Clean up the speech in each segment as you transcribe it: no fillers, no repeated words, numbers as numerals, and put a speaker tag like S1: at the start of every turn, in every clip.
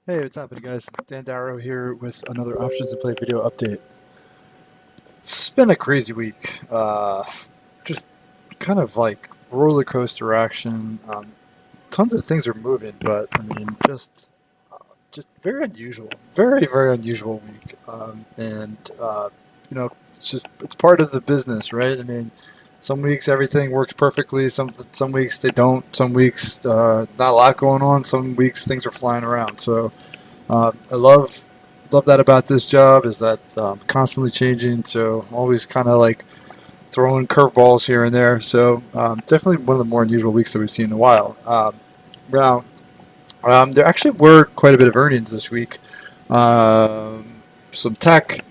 S1: Hey, what's happening, guys? Dan Darrow here with another Options to Play video update. It's been a crazy week. Just kind of like roller coaster action. Tons of things are moving, but I mean, just very unusual. Very unusual week. It's part of the business, right? I mean, some weeks everything works perfectly. Some weeks they don't. Some weeks not a lot going on. Some weeks things are flying around. So. I love that about this job is that constantly changing. So I'm always kind of like throwing curveballs here and there. So definitely one of the more unusual weeks that we've seen in a while. Now there actually were quite a bit of earnings this week. Some tech,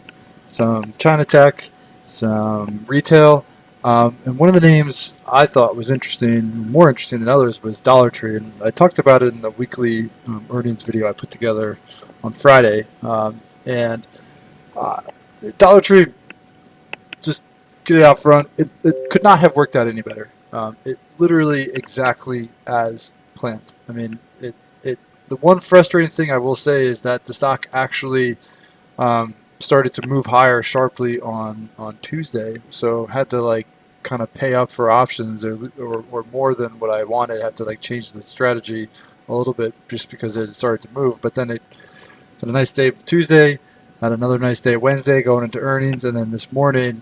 S1: some China tech, some retail. And one of the names I thought was interesting, more interesting than others, was Dollar Tree. And I talked about it in the weekly earnings video I put together on Friday. And uh, Dollar Tree, just get it out front, it could not have worked out any better. It literally exactly as planned. I mean, the one frustrating thing I will say is that the stock actually started to move higher sharply on Tuesday, so had to like kind of pay up for options or more than what I wanted. Had to like change the strategy a little bit just because it started to move. But then it had a nice day Tuesday, had another nice day Wednesday going into earnings, and then this morning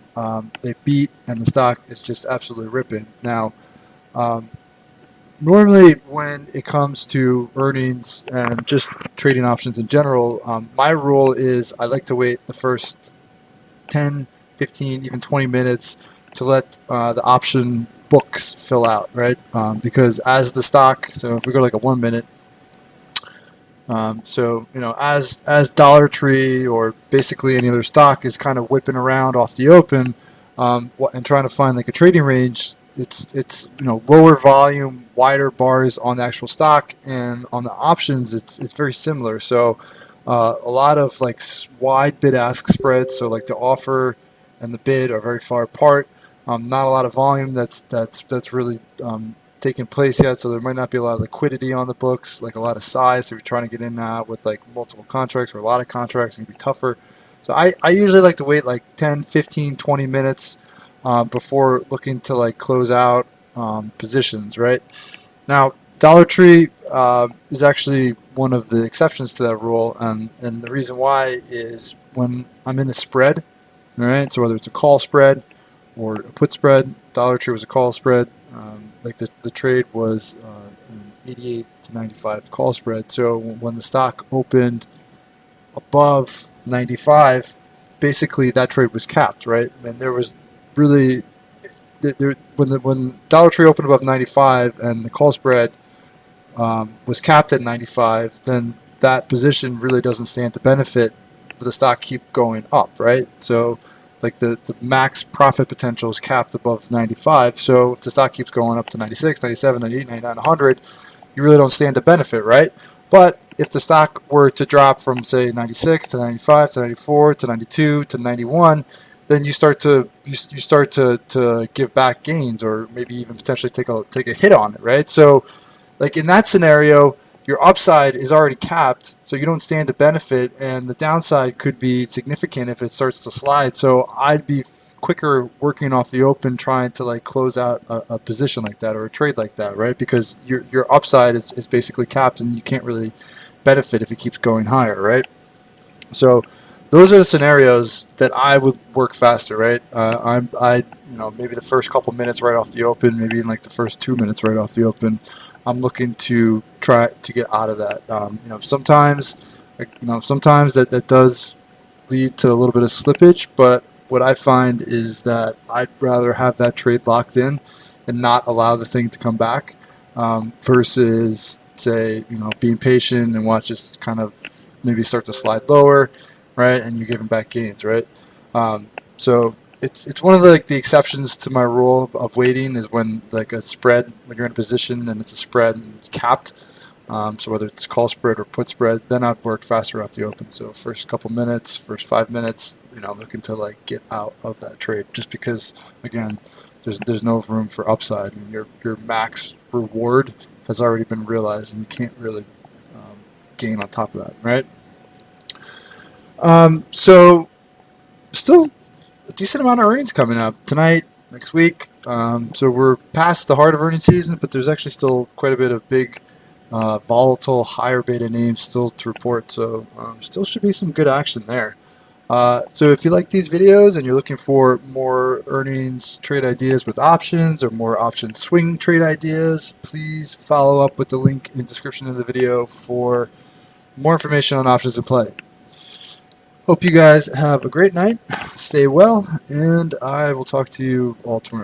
S1: they beat and the stock is just absolutely ripping. Now, um, normally when it comes to earnings and just trading options in general, my rule is I like to wait the first 10, 15, even 20 minutes to let the option books fill out, right? Because as the stock, so if we go like a 1 minute, as Dollar Tree or basically any other stock is kind of whipping around off the open, and trying to find like a trading range, it's lower volume, wider bars on the actual stock, and on the options, it's very similar. So a lot of like wide bid ask spreads. So like the offer and the bid are very far apart. Not a lot of volume that's really taken place yet, so there might not be a lot of liquidity on the books, like a lot of size. So if you're trying to get in with like multiple contracts or a lot of contracts, it can be tougher. So I usually like to wait like 10, 15, 20 minutes before looking to like close out positions, right? Now, Dollar Tree is actually one of the exceptions to that rule, and the reason why is when I'm in a spread, all right? So whether it's a call spread or a put spread, Dollar Tree was a call spread. Like the trade was an 88 to 95 call spread. So when the stock opened above 95, basically that trade was capped, right? And there was really when Dollar Tree opened above 95 and the call spread was capped at 95, then that position really doesn't stand to benefit for the stock keep going up, right? So like the max profit potential is capped above 95. So if the stock keeps going up to 96, 97, 98, 99, 100, you really don't stand to benefit, right? But if the stock were to drop from say 96 to 95 to 94 to 92 to 91, then you start to give back gains or maybe even potentially take a hit on it, right? So like in that scenario, your upside is already capped, so you don't stand to benefit, and the downside could be significant if it starts to slide. So I'd be quicker working off the open, trying to like close out a position like that or a trade like that, right? Because your upside is basically capped, and you can't really benefit if it keeps going higher, right? So those are the scenarios that I would work faster, right? Maybe the first couple minutes right off the open, maybe in like the first 2 minutes right off the open, I'm looking to try to get out of that. Sometimes that does lead to a little bit of slippage, but what I find is that I'd rather have that trade locked in and not allow the thing to come back, versus say being patient and watch it kind of maybe start to slide lower, right? And you're giving back gains, right? So it's one of the exceptions to my rule of waiting is when like a spread, when you're in a position and it's a spread and it's capped. So whether it's call spread or put spread, then I'd work faster off the open. So first couple minutes, first 5 minutes, looking to like get out of that trade, just because again, there's no room for upside. I mean, your max reward has already been realized, and you can't really gain on top of that, right? So still a decent amount of earnings coming up tonight, next week. So we're past the heart of earnings season, but there's actually still quite a bit of big, volatile, higher beta names still to report. So still should be some good action there. So if you like these videos and you're looking for more earnings trade ideas with options or more option swing trade ideas, please follow up with the link in the description of the video for more information on options in play. Hope you guys have a great night. Stay well, and I will talk to you all tomorrow.